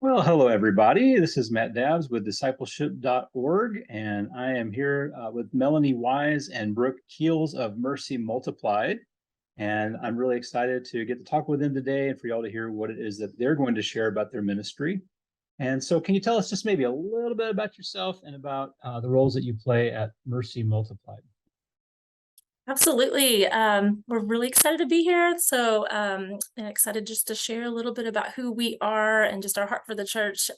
Well, hello, everybody. This is Matt Dabbs with Discipleship.org, and I am here with Melanie Wise and Brooke Keels of Mercy Multiplied. And I'm really excited to get to talk with them today and for y'all to hear what it is that they're going to share about their ministry. And so, can you tell us just maybe a little bit about yourself and about the roles that you play at Mercy Multiplied? Absolutely. We're really excited to be here. And excited just to share a little bit about who we are and just our heart for the church.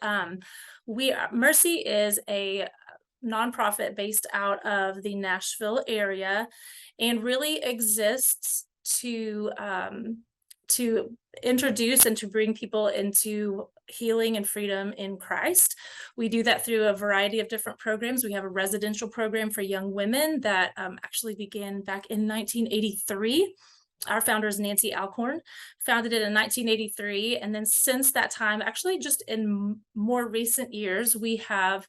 Mercy is a nonprofit based out of the Nashville area and really exists to introduce and to bring people into healing and freedom in Christ. We do that through a variety of different programs. We have a residential program for young women that actually began back in 1983. Our founder is Nancy Alcorn, founded it in 1983. And then since that time, actually just in more recent years, we have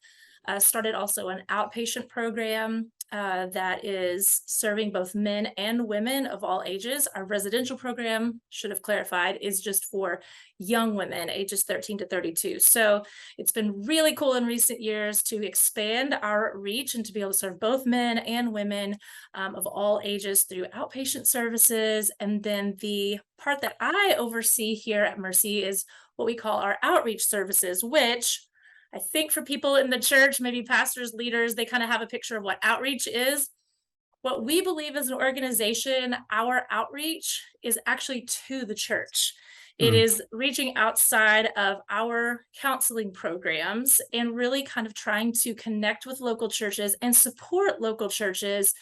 started also an outpatient program that is serving both men and women of all ages. Our residential program, should have clarified, is just for young women ages 13 to 32. So it's been really cool in recent years to expand our reach and to be able to serve both men and women of all ages through outpatient services. And then the part that I oversee here at Mercy is what we call our outreach services, which I think for people in the church, maybe pastors, leaders, they kind of have a picture of what outreach is. What we believe as an organization, our outreach is actually to the church. It Hmm. is reaching outside of our counseling programs and really kind of trying to connect with local churches and support local churches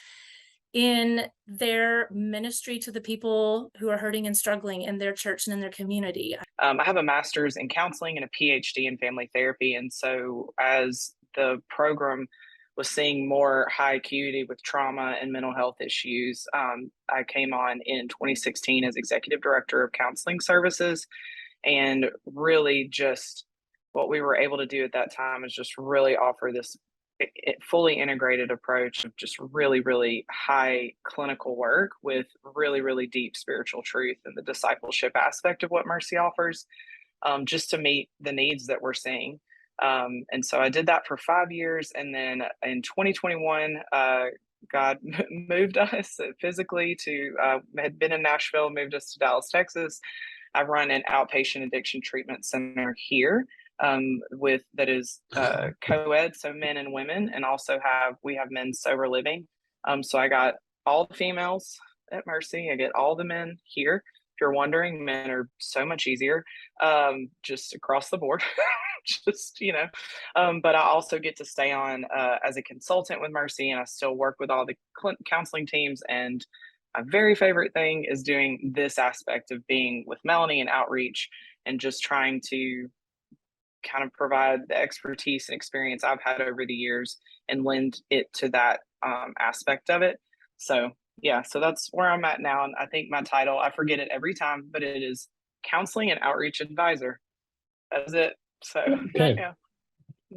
in their ministry to the people who are hurting and struggling in their church and in their community. I have a master's in counseling and a PhD in family therapy. And so, as the program was seeing more high acuity with trauma and mental health issues, I came on in 2016 as executive director of counseling services. And really, just what we were able to do at that time is just really offer this fully integrated approach of just really, really high clinical work with really, really deep spiritual truth and the discipleship aspect of what Mercy offers, just to meet the needs that we're seeing. And so I did that for 5 years. And then in 2021, God moved us physically had been in Nashville, moved us to Dallas, Texas. I run an outpatient addiction treatment center here, with that is co-ed, so men and women, and also we have men's sober living. So I got all the females at Mercy. I get all the men here. If you're wondering, men are so much easier, just across the board. But I also get to stay on as a consultant with Mercy, and I still work with all the counseling teams. And my very favorite thing is doing this aspect of being with Melanie and outreach and just trying to kind of provide the expertise and experience I've had over the years and lend it to that aspect of it. So, yeah, so that's where I'm at now. And I think my title, I forget it every time, but it is Counseling and Outreach Advisor. That's it. So, Okay. yeah.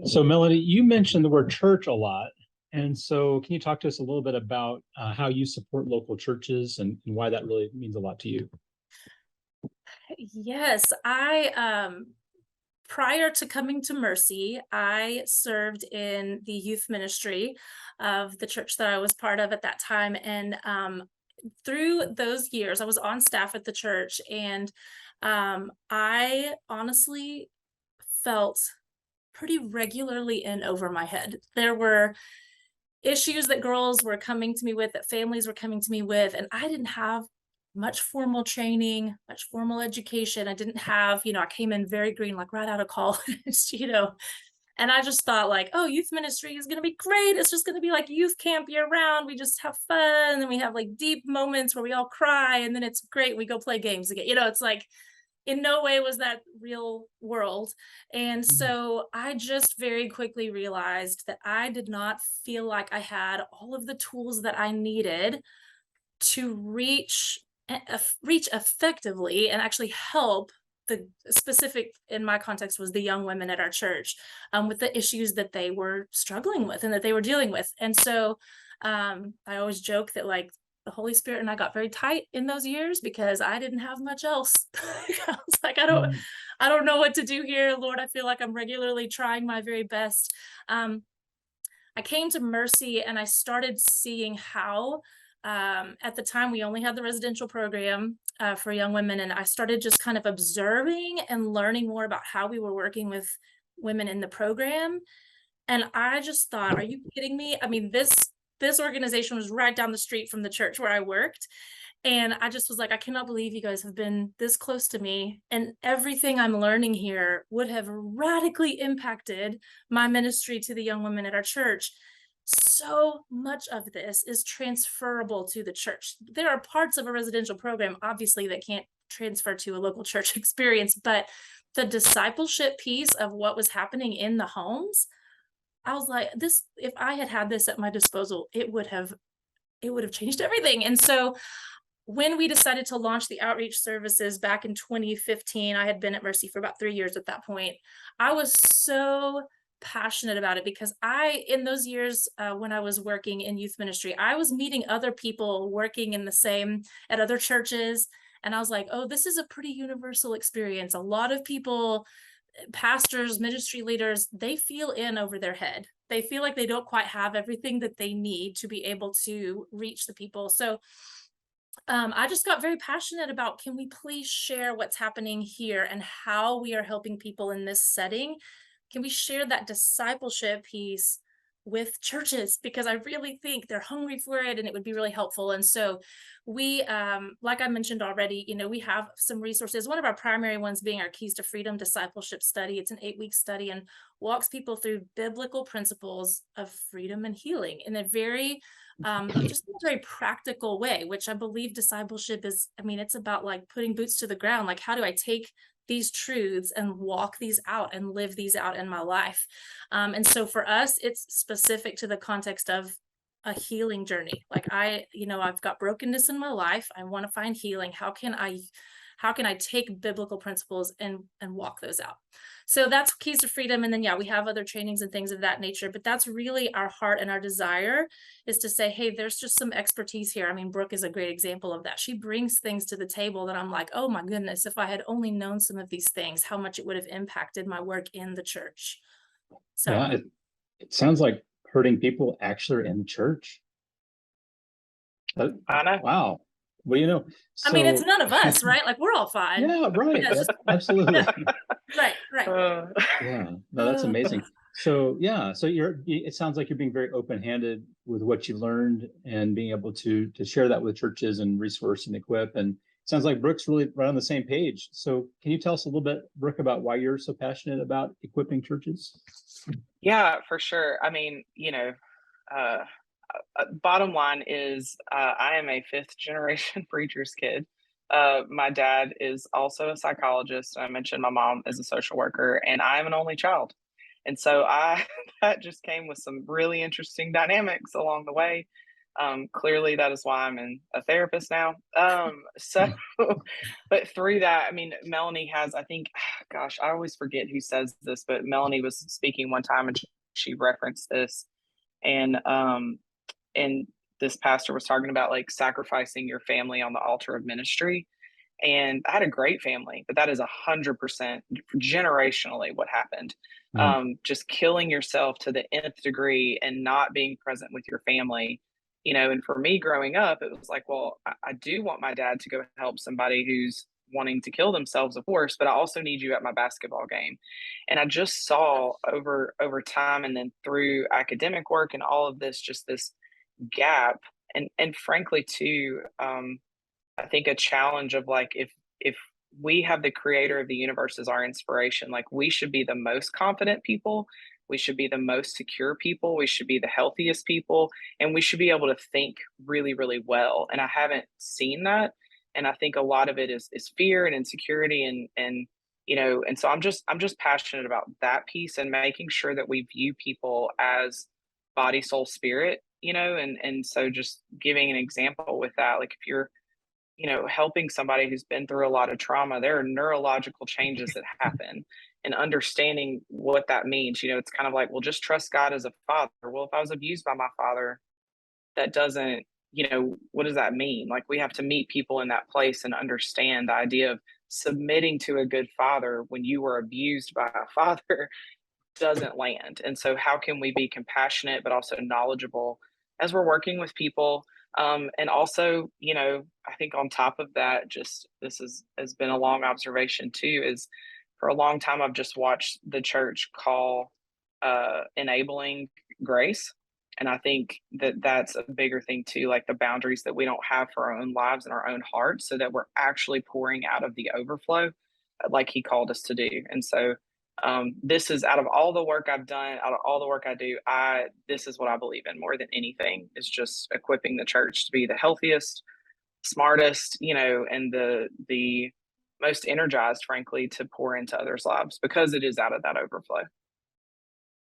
So, Melanie, you mentioned the word church a lot. And so, can you talk to us a little bit about how you support local churches and why that really means a lot to you? Yes, I prior to coming to Mercy, I served in the youth ministry of the church that I was part of at that time. And through those years, I was on staff at the church, and I honestly felt pretty regularly in over my head. There were issues that girls were coming to me with, that families were coming to me with, and I didn't have much formal training, much formal education. I didn't have, I came in very green, like right out of college, and I just thought like, oh, youth ministry is going to be great. It's just going to be like youth camp year round. We just have fun. And then we have like deep moments where we all cry. And then it's great. We go play games again. It's like, in no way was that real world. And so I just very quickly realized that I did not feel like I had all of the tools that I needed to reach effectively and actually help the specific, in my context, was the young women at our church, with the issues that they were struggling with and that they were dealing with. And so I always joke that like the Holy Spirit and I got very tight in those years because I didn't have much else. I was like, Mm. I don't know what to do here, Lord. I feel like I'm regularly trying my very best. Um, I came to Mercy and I started seeing how, at the time, we only had the residential program for young women. And I started just kind of observing and learning more about how we were working with women in the program. And I just thought, are you kidding me? I mean, this organization was right down the street from the church where I worked. And I just was like, I cannot believe you guys have been this close to me. And everything I'm learning here would have radically impacted my ministry to the young women at our church. So much of this is transferable to the church. There are parts of a residential program, obviously, that can't transfer to a local church experience, but the discipleship piece of what was happening in the homes, I was like, this, if I had had this at my disposal, it would have changed everything. And so when we decided to launch the outreach services back in 2015, I had been at Mercy for about 3 years at that point. I was so passionate about it because in those years, when I was working in youth ministry, I was meeting other people working in the same at other churches. And I was like, oh, this is a pretty universal experience. A lot of people, pastors, ministry leaders, they feel in over their head. They feel like they don't quite have everything that they need to be able to reach the people. So I just got very passionate about, can we please share what's happening here and how we are helping people in this setting? Can we share that discipleship piece with churches? Because I really think they're hungry for it and it would be really helpful. And so we, like I mentioned already, we have some resources. One of our primary ones being our Keys to Freedom discipleship study. It's an 8-week study and walks people through biblical principles of freedom and healing in a very just in a very practical way, which I believe discipleship is. I mean, it's about like putting boots to the ground. Like, how do I take these truths and walk these out and live these out in my life? And so for us, it's specific to the context of a healing journey. Like I've got brokenness in my life. I want to find healing. How can I take biblical principles and walk those out? So that's Keys to Freedom. And then, yeah, we have other trainings and things of that nature, but that's really our heart and our desire is to say, hey, there's just some expertise here. I mean, Brooke is a great example of that. She brings things to the table that I'm like, oh my goodness, if I had only known some of these things, how much it would have impacted my work in the church. So, Yeah, it sounds like hurting people actually are in the church. Uh, I know. wow. Well, I mean, it's so none of us, right? Like we're all fine. yeah, right. Yeah, it's just, Absolutely. yeah, right. Uh, Yeah, no, that's amazing. So yeah, so it sounds like you're being very open-handed with what you learned and being able to share that with churches and resource and equip. And it sounds like Brooke's really right on the same page. So can you tell us a little bit, Brooke, about why you're so passionate about equipping churches? yeah, for sure. I mean, uh, bottom line is I am a fifth generation preacher's kid. My dad is also a psychologist. I mentioned my mom is a social worker, and I am an only child. And so I that just came with some really interesting dynamics along the way. Clearly, that is why I'm a therapist now. But through that, I mean, Melanie has, I think, gosh, I always forget who says this, but Melanie was speaking one time and she referenced this. And this pastor was talking about like sacrificing your family on the altar of ministry. And I had a great family, but that is 100% generationally what happened. Mm. Just killing yourself to the nth degree and not being present with your family. And for me growing up, it was like, well, I do want my dad to go help somebody who's wanting to kill themselves, of course, but I also need you at my basketball game. And I just saw over time and then through academic work and all of this, just this gap. And frankly too, I think a challenge of like, if we have the creator of the universe as our inspiration, like we should be the most confident people, we should be the most secure people, we should be the healthiest people, and we should be able to think really, really well. And I haven't seen that. And I think a lot of it is fear and insecurity and so I'm just passionate about that piece and making sure that we view people as body, soul, spirit, and so just giving an example with that, like if you're helping somebody who's been through a lot of trauma, there are neurological changes that happen and understanding what that means. It's kind of like, well, just trust God as a father. Well, if I was abused by my father, that doesn't what does that mean? Like, we have to meet people in that place and understand the idea of submitting to a good father when you were abused by a father doesn't land. And so, how can we be compassionate but also knowledgeable as we're working with people? And also, I think on top of that, just this has been a long observation too, is for a long time I've just watched the church call enabling grace. And I think that that's a bigger thing too, like the boundaries that we don't have for our own lives and our own hearts, so that we're actually pouring out of the overflow, like he called us to do. And so, this is, out of all the work I've done, out of all the work I do, this is what I believe in more than anything, is just equipping the church to be the healthiest, smartest, and the most energized, frankly, to pour into others' lives, because it is out of that overflow.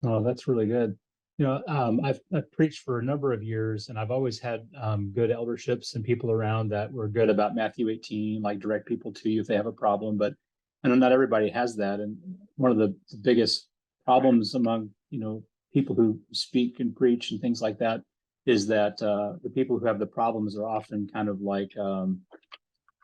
Oh, that's really good. I've preached for a number of years, and I've always had good elderships and people around that were good about Matthew 18, like direct people to you if they have a problem. But I know not everybody has that. And one of the biggest problems among, people who speak and preach and things like that is that the people who have the problems are often kind of like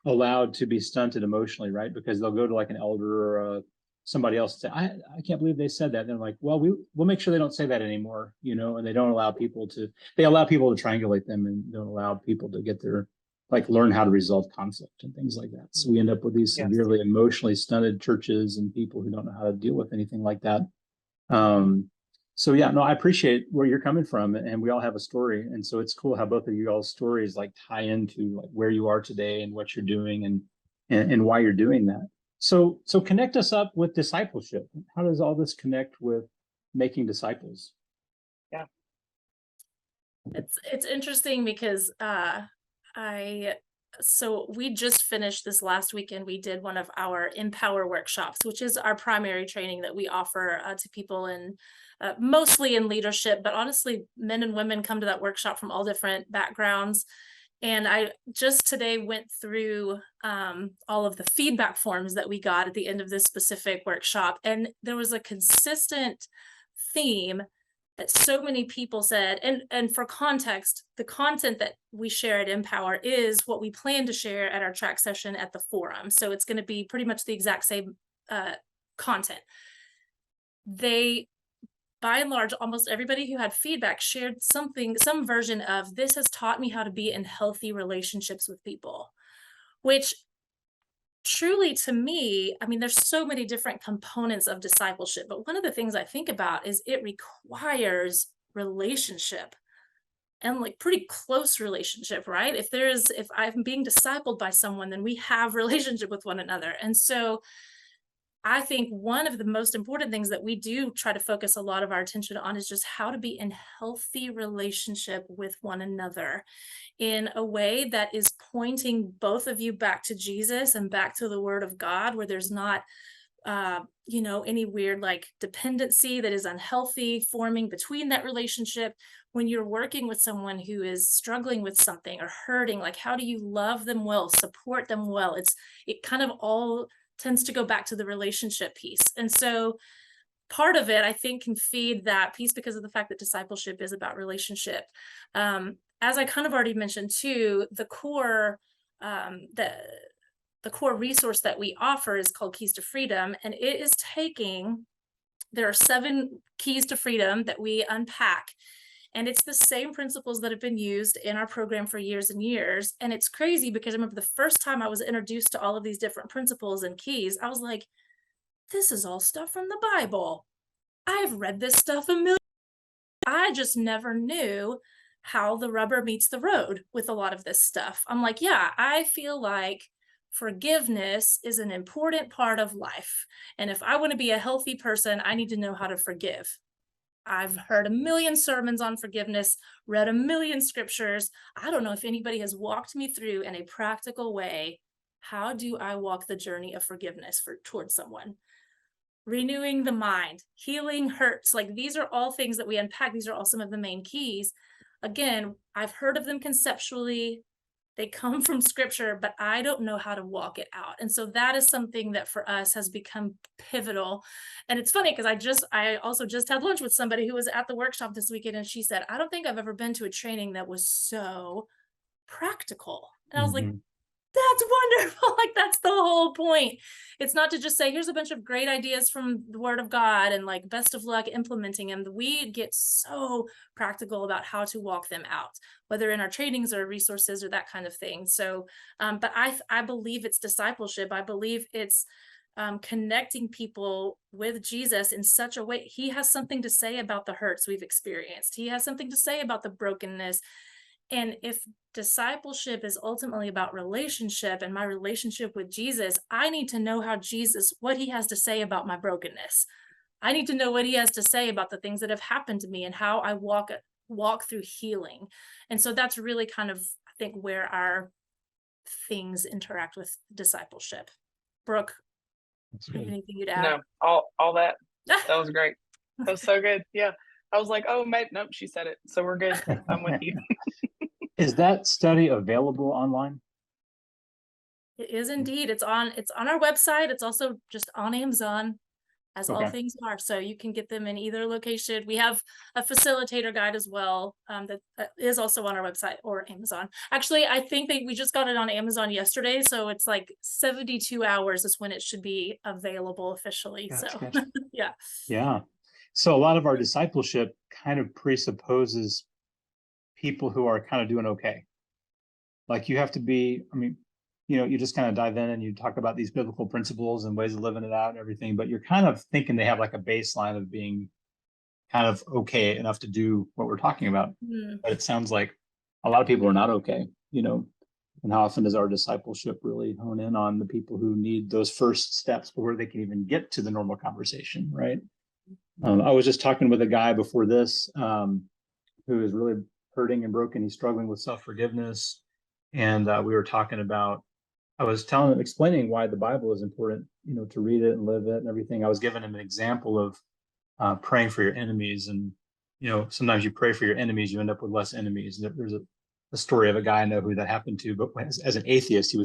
allowed to be stunted emotionally, right? Because they'll go to like an elder or somebody else and say, I can't believe they said that. And they're like, well, we'll make sure they don't say that anymore, and they don't allow people they allow people to triangulate them and don't allow people to get their, like, learn how to resolve conflict and things like that. So we end up with these Yes. severely emotionally stunted churches and people who don't know how to deal with anything like that. So yeah, no, I appreciate where you're coming from, and we all have a story. And so it's cool how both of you all's stories like tie into like where you are today and what you're doing and why you're doing that. So connect us up with discipleship. How does all this connect with making disciples? Yeah. It's interesting because so we just finished this last weekend. We did one of our Empower workshops, which is our primary training that we offer to people in mostly in leadership, but honestly, men and women come to that workshop from all different backgrounds. And I just today went through all of the feedback forms that we got at the end of this specific workshop. And there was a consistent theme that so many people said, and for context, the content that we share at Empower is what we plan to share at our track session at the forum. So it's going to be pretty much the exact same content. By and large, almost everybody who had feedback shared some version of, this has taught me how to be in healthy relationships with people, which truly, to me, I mean, there's so many different components of discipleship, but one of the things I think about is it requires relationship, and like pretty close relationship, right? If I'm being discipled by someone, then we have relationship with one another. And so I think one of the most important things that we do try to focus a lot of our attention on is just how to be in healthy relationship with one another in a way that is pointing both of you back to Jesus and back to the Word of God, where there's not any weird like dependency that is unhealthy forming between that relationship. When you're working with someone who is struggling with something or hurting, like, how do you love them well, support them well? It kind of all tends to go back to the relationship piece. And so part of it, I think, can feed that piece because of the fact that discipleship is about relationship. As I kind of already mentioned too, the core resource that we offer is called Keys to Freedom, and it is there are 7 keys to freedom that we unpack. And it's the same principles that have been used in our program for years and years. And it's crazy because I remember the first time I was introduced to all of these different principles and keys, I was like, this is all stuff from the Bible. I've read this stuff a million. I just never knew how the rubber meets the road with a lot of this stuff. I'm like, yeah, I feel like forgiveness is an important part of life. And if I want to be a healthy person, I need to know how to forgive. I've heard a million sermons on forgiveness, read a million scriptures. I don't know if anybody has walked me through in a practical way, how do I walk the journey of forgiveness towards someone? Renewing the mind, healing hurts. Like, these are all things that we unpack. These are all some of the main keys. Again, I've heard of them conceptually. They come from scripture, but I don't know how to walk it out. And so that is something that for us has become pivotal. And it's funny because I also just had lunch with somebody who was at the workshop this weekend, and she said, I don't think I've ever been to a training that was so practical. And I was like, Mhm. that's wonderful. Like, that's the whole point. It's not to just say, here's a bunch of great ideas from the Word of God and like best of luck implementing them. We get so practical about how to walk them out, whether in our trainings or resources or that kind of thing. So, but I believe it's discipleship. I believe it's connecting people with Jesus in such a way. He has something to say about the hurts we've experienced. He has something to say about the brokenness. And if discipleship is ultimately about relationship and my relationship with Jesus, I need to know what he has to say about my brokenness. I need to know what he has to say about the things that have happened to me and how I walk through healing. And so that's really kind of, I think, where our things interact with discipleship. Brooke, That's good. anything you'd add? No, all that was great. That was so good. Yeah. I was like, oh, nope, she said it. So we're good. I'm with you. Is that study available online? It is indeed. It's on our website. It's also just on Amazon, as all Okay. things are. So you can get them in either location. We have a facilitator guide as well, that is also on our website or Amazon. Actually, I think we just got it on Amazon yesterday, so it's like 72 hours is when it should be available officially. Gotcha, So gotcha. yeah. Yeah. So a lot of our discipleship kind of presupposes people who are kind of doing okay. Like you have to be, I mean, you just kind of dive in and you talk about these biblical principles and ways of living it out and everything, but you're kind of thinking they have like a baseline of being kind of okay enough to do what we're talking about. Mm. But it sounds like a lot of people are not okay, and how often does our discipleship really hone in on the people who need those first steps before they can even get to the normal conversation, right? I was just talking with a guy before this who is really hurting and broken. He's struggling with self-forgiveness. And we were talking about, I was telling him, explaining why the Bible is important, to read it and live it and everything. I was giving him an example of praying for your enemies. And, sometimes you pray for your enemies, you end up with less enemies. There's a story of a guy I know who that happened to, but as an atheist,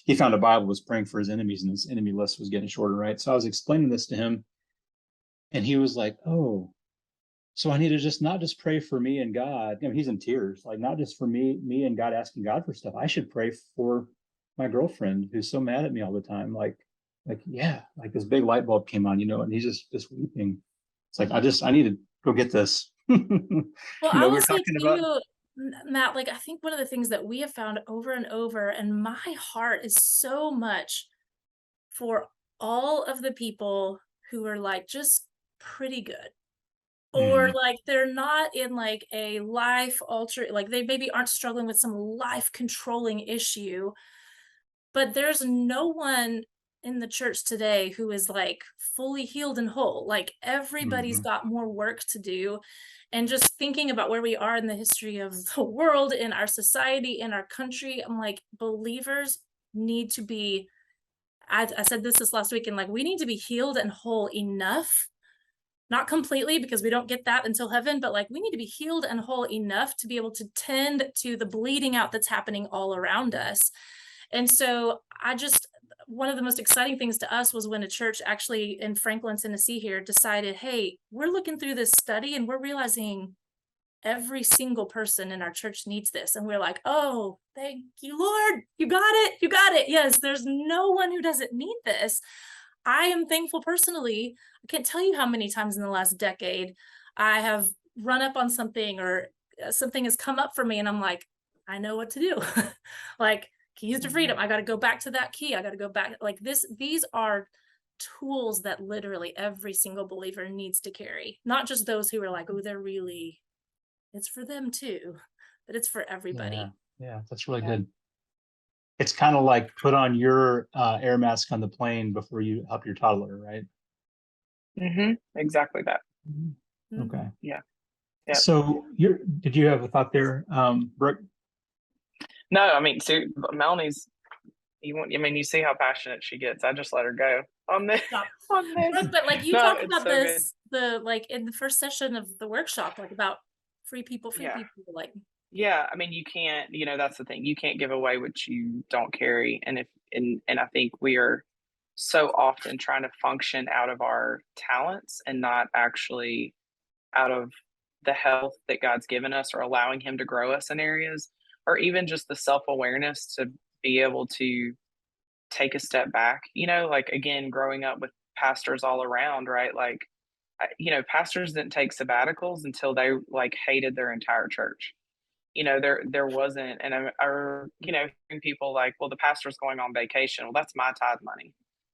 he found a Bible, was praying for his enemies, and his enemy list was getting shorter, right? So I was explaining this to him, and he was like, oh, so I need to just not just pray for me and God. He's in tears, like not just for me and God, asking God for stuff. I should pray for my girlfriend who's so mad at me all the time. Yeah, like this big light bulb came on, and he's just weeping. It's like I need to go get this. Well, We I will were say talking about. too, Matt, like I think one of the things that we have found over and over, and my heart is so much for all of the people who are like just pretty good, or Mm, like they're not in like a life alter, like they maybe aren't struggling with some life controlling issue, but there's no one in the church today who is like fully healed and whole. Like everybody's mhm. got more work to do. And just thinking about where we are in the history of the world, in our society, in our country, I'm like, believers need to be, I said this last week, and like we need to be healed and whole enough, not completely because we don't get that until heaven, but like we need to be healed and whole enough to be able to tend to the bleeding out that's happening all around us. And so one of the most exciting things to us was when a church actually in Franklin, Tennessee here decided, hey, we're looking through this study and we're realizing every single person in our church needs this. And we're like, oh, thank you, Lord. You got it. You got it. Yes, there's no one who doesn't need this. I am thankful personally. I can't tell you how many times in the last decade I have run up on something, or something has come up for me and I'm like, I know what to do. Like keys to freedom. I got to go back to that key. I got to go back like this. These are tools that literally every single believer needs to carry, not just those who are like, oh, it's for them too, but it's for Yeah, everybody. yeah, that's really Yeah. good. It's kind of like put on your air mask on the plane before you help your toddler, right? Exactly that. Mhm. Okay. Mhm. Yeah. Yeah. So did you have a thought there, Brooke? No, I mean, Melanie's, you see how passionate she gets. I just let her go on this, Stop. on this. Brooke, but like you No, talked it's about so good. this, like in the first session of the workshop, like about free people, Yeah. like, Yeah. I mean, you can't, that's the thing. You can't give away what you don't carry. And I think we are so often trying to function out of our talents and not actually out of the health that God's given us, or allowing him to grow us in areas or even just the self-awareness to be able to take a step back, like, again, growing up with pastors all around, right? Like, pastors didn't take sabbaticals until they like hated their entire church. There wasn't, and hearing people like, well, the pastor's going on vacation. Well, that's my tithe money.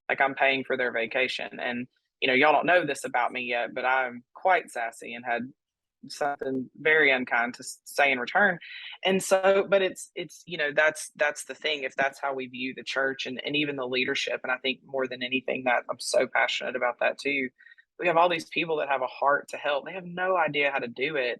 Like, I'm paying for their vacation. And, y'all don't know this about me yet, but I'm quite sassy and had something very unkind to say in return. And so, but it's that's the thing. If that's how we view the church and even the leadership, and I think more than anything, that I'm so passionate about that too. We have all these people that have a heart to help. They have no idea how to do it.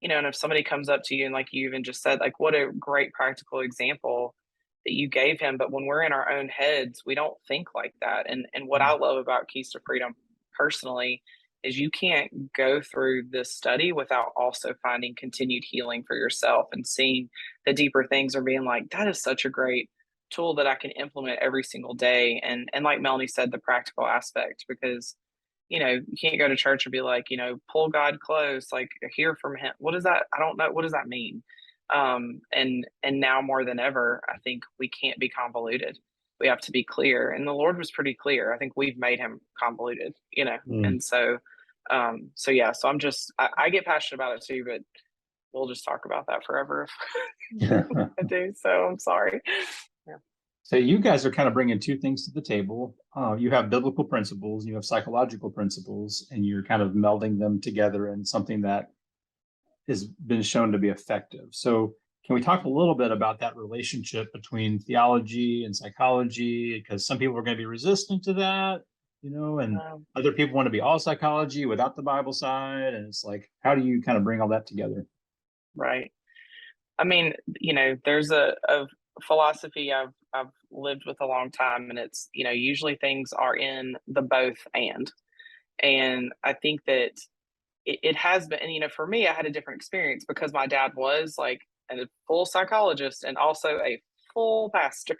And if somebody comes up to you, and like you even just said, like, what a great practical example that you gave him. But when we're in our own heads, we don't think like that. And what I love about Keys to Freedom personally is you can't go through this study without also finding continued healing for yourself and seeing the deeper things, or being like, that is such a great tool that I can implement every single day. And like Melanie said, the practical aspect, because you can't go to church and be like, pull God close, like, hear from him. What is that? I don't know. What does that mean? And now more than ever, I think we can't be convoluted. We have to be clear. And the Lord was pretty clear. I think we've made him convoluted. And so yeah, so I get passionate about it too, but we'll just talk about that forever if I do. So I'm sorry. Yeah. So you guys are kind of bringing two things to the table. You have biblical principles, you have psychological principles, and you're kind of melding them together in something that has been shown to be effective. So can we talk a little bit about that relationship between theology and psychology? Because some people are going to be resistant to that, and other people want to be all psychology without the Bible side. And it's like, how do you kind of bring all that together? Right. I mean, there's a philosophy I've lived with a long time, and it's, usually things are in the both and I think that it has been, and for me, I had a different experience because my dad was like a full psychologist and also a full pastor,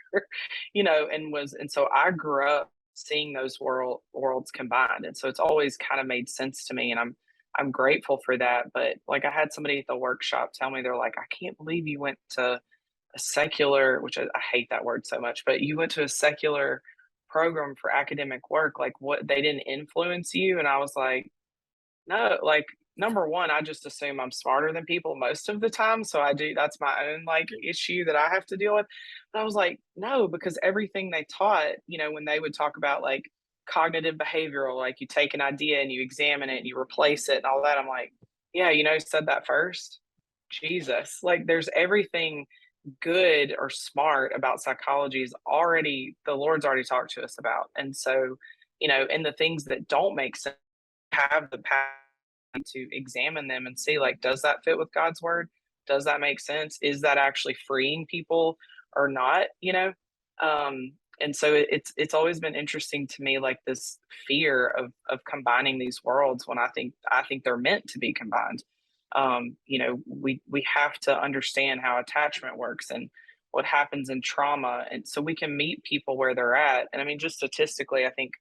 and so I grew up seeing those worlds combined, and so it's always kind of made sense to me, and I'm grateful for that. But like, I had somebody at the workshop tell me, they're like, I can't believe you went to a secular, which I hate that word so much, but you went to a secular program for academic work. Like, what, they didn't influence you? And I was like, no, like, number one, I just assume I'm smarter than people most of the time. So that's my own like issue that I have to deal with. But I was like, no, because everything they taught, when they would talk about like cognitive behavioral, like you take an idea and you examine it and you replace it and all that. I'm like, yeah, said that first. Jesus, like, there's everything good or smart about psychology is already, the Lord's already talked to us about. And so, and the things that don't make sense, have the power to examine them and see, like, does that fit with God's word? Does that make sense? Is that actually freeing people or not? And so it's always been interesting to me, like, this fear of combining these worlds when I think they're meant to be combined. We have to understand how attachment works and what happens in trauma, and so we can meet people where they're at. And I mean, just statistically, I think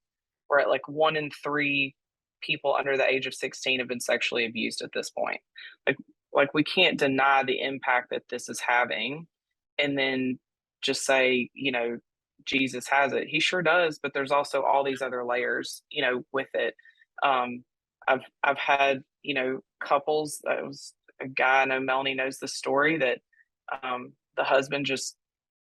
we're at like 1 in 3 people under the age of 16 have been sexually abused at this point. Like we can't deny the impact that this is having, and then just say, Jesus has it. He sure does, but there's also all these other layers, with it. I've had, couples. That was a guy, I know Melanie knows the story, that the husband just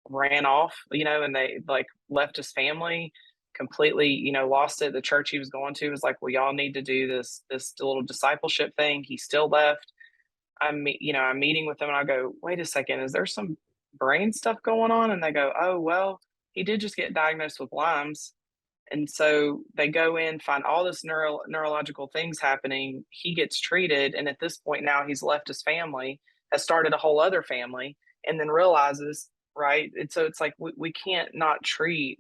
ran off, and they like left his family completely, lost it. The church he was going to was like, well, y'all need to do this little discipleship thing. He still left. I'm meeting with them, and I go, wait a second, is there some brain stuff going on? And they go, oh, well, he did just get diagnosed with Lyme's. And so they go in, find all this neurological things happening. He gets treated. And at this point now, he's left his family, has started a whole other family, and then realizes, right? And so it's like, we can't not treat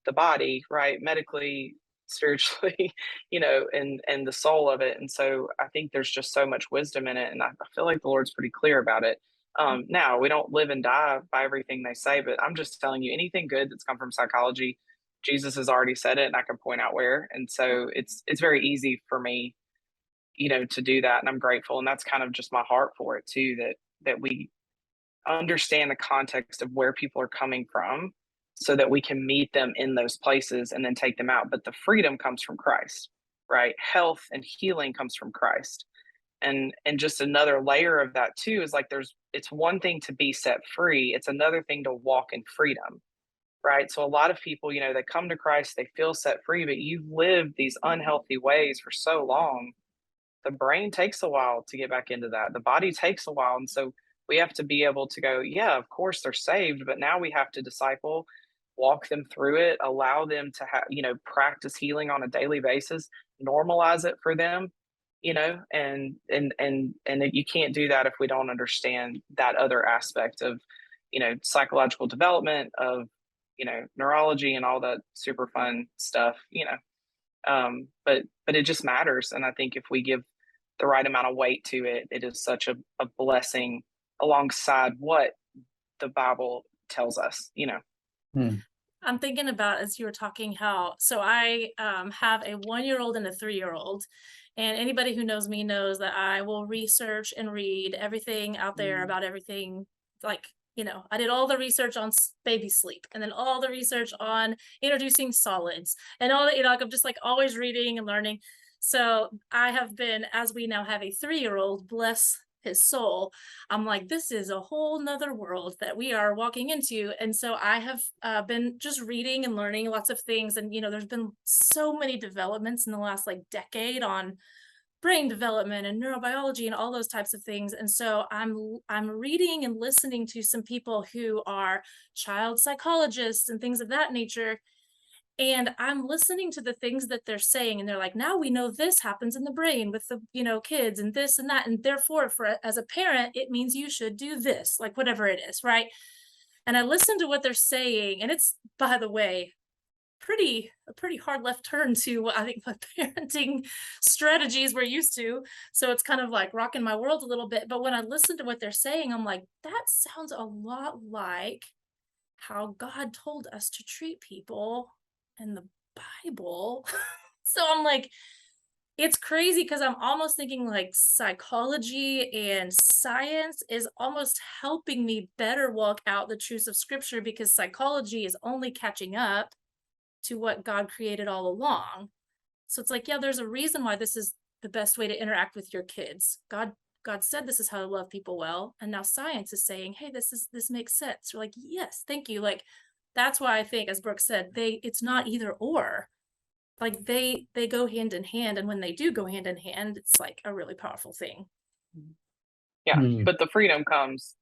the body, right? Medically, spiritually, and the soul of it. And so I think there's just so much wisdom in it. And I feel like the Lord's pretty clear about it. Now, we don't live and die by everything they say, but I'm just telling you, anything good that's come from psychology, Jesus has already said it, and I can point out where. And so it's very easy for me, to do that. And I'm grateful. And that's kind of just my heart for it too, that we understand the context of where people are coming from so that we can meet them in those places and then take them out. But the freedom comes from Christ, right? Health and healing comes from Christ. And just another layer of that too is like it's one thing to be set free, it's another thing to walk in freedom, right? So a lot of people, they come to Christ, they feel set free, but you've lived these unhealthy ways for so long. The brain takes a while to get back into that. The body takes a while. And so we have to be able to go, yeah, of course they're saved, but now we have to disciple, walk them through it, allow them to have, practice healing on a daily basis, normalize it for them, you can't do that if we don't understand that other aspect of, psychological development of, neurology and all that super fun stuff, but it just matters. And I think if we give the right amount of weight to it, it is such a blessing alongside what the Bible tells us. Hmm. I'm thinking about, as you were talking, so I have a 1-year-old and a 3-year-old, and anybody who knows me knows that I will research and read everything out there about everything. Like, I did all the research on baby sleep, and then all the research on introducing solids, and all that. I'm just like always reading and learning. So I have been, as we now have a 3-year-old, bless his soul, I'm like, this is a whole nother world that we are walking into. And so I have been just reading and learning lots of things. And, there's been so many developments in the last decade on brain development and neurobiology and all those types of things. And so I'm reading and listening to some people who are child psychologists and things of that nature. And I'm listening to the things that they're saying, and they're like, now we know this happens in the brain with the, kids and this and that. And therefore, as a parent, it means you should do this, like whatever it is, right? And I listen to what they're saying. And it's, by the way, a pretty hard left turn to what I think my parenting strategies we're used to. So it's kind of like rocking my world a little bit. But when I listen to what they're saying, I'm like, that sounds a lot like how God told us to treat people in the Bible. So I'm like, it's crazy because I'm almost thinking like psychology and science is almost helping me better walk out the truths of scripture, because psychology is only catching up to what God created all along. So it's like, yeah, there's a reason why this is the best way to interact with your kids. God said this is how to love people well, and now science is saying, hey, this makes sense. We're like, yes, thank you. Like, that's why I think, as Brooke said, it's not either or. Like they go hand in hand, and when they do go hand in hand, it's like a really powerful thing. Yeah, Hmm. but the freedom comes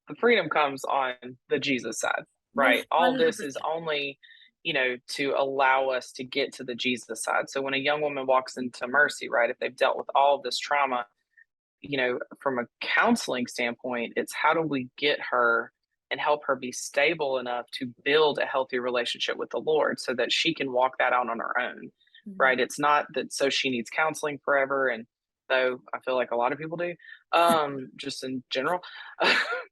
on the Jesus side, right? 100%. All this is only, to allow us to get to the Jesus side. So when a young woman walks into Mercy, right, if they've dealt with all of this trauma, from a counseling standpoint, it's how do we get her and help her be stable enough to build a healthy relationship with the Lord so that she can walk that out on her own, right? It's not that so she needs counseling forever. And though I feel like a lot of people do, just in general,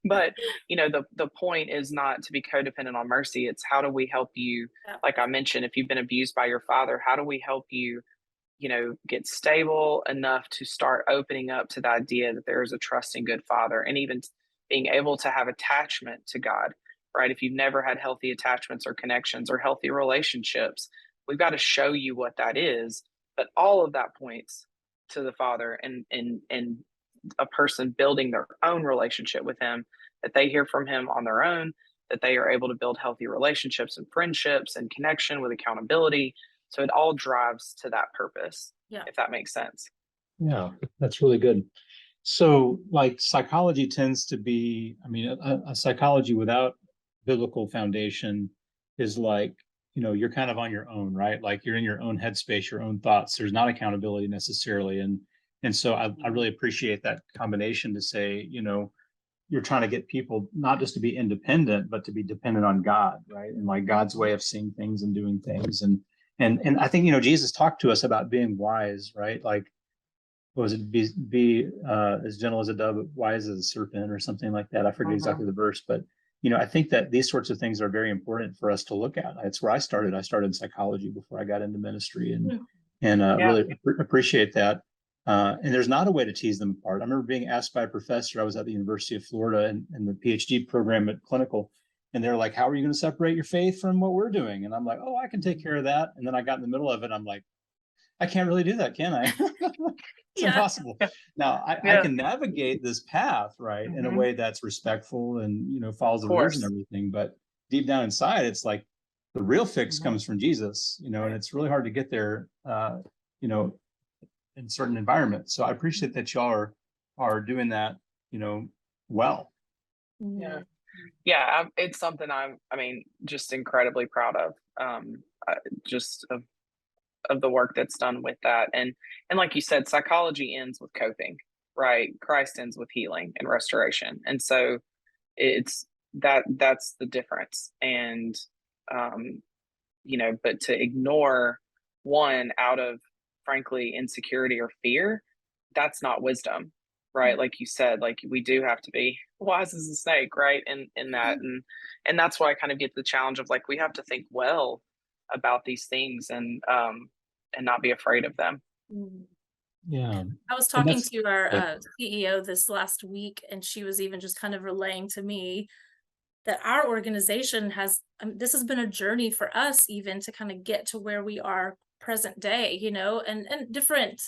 but the point is not to be codependent on Mercy. It's how do we help you? Yeah. Like I mentioned, if you've been abused by your father, how do we help you get stable enough to start opening up to the idea that there is a trusting good father, and even being able to have attachment to God, right? If you've never had healthy attachments or connections or healthy relationships, we've got to show you what that is. But all of that points to the Father, and a person building their own relationship with him, that they hear from him on their own, that they are able to build healthy relationships and friendships and connection with accountability. So it all drives to that purpose, if that makes sense. Yeah, that's really good. So, like, psychology tends to be, a psychology without biblical foundation is like, you're kind of on your own, right? Like you're in your own headspace, your own thoughts. There's not accountability necessarily. And so I really appreciate that combination to say, you're trying to get people not just to be independent, but to be dependent on God, right? And like God's way of seeing things and doing things. And I think, Jesus talked to us about being wise, right? Like, what was it? Be as gentle as a dove, wise as a serpent, or something like that. I forget exactly the verse, but I think that these sorts of things are very important for us to look at. It's where I started. I started in psychology before I got into ministry, and really appreciate that. And there's not a way to tease them apart. I remember being asked by a professor, I was at the University of Florida in the PhD program at clinical, and they're like, how are you going to separate your faith from what we're doing? And I'm like, oh, I can take care of that. And then I got in the middle of it. I'm like, I can't really do that, can I? It's Yeah. impossible. Now I can navigate this path, right, in a way that's respectful and, you know, follows the rules and everything. But deep down inside, it's like the real fix comes from Jesus, you know, and it's really hard to get there, you know, in certain environments. So I appreciate that y'all are doing that, you know, well. Yeah, it's something I mean, just incredibly proud of. Just of the work that's done with that, and like you said, psychology ends with coping, right? Christ ends with healing and restoration, and so it's that's the difference. And you know, but to ignore one out of, frankly, insecurity or fear, that's not wisdom, right? Like you said, like we do have to be wise as a snake, right? In that, and that's why I kind of get the challenge of like we have to think well about these things and not be afraid of them. Yeah. I was talking to our CEO this last week, and she was even just kind of relaying to me that our organization has, this has been a journey for us even to kind of get to where we are present day, you know, and different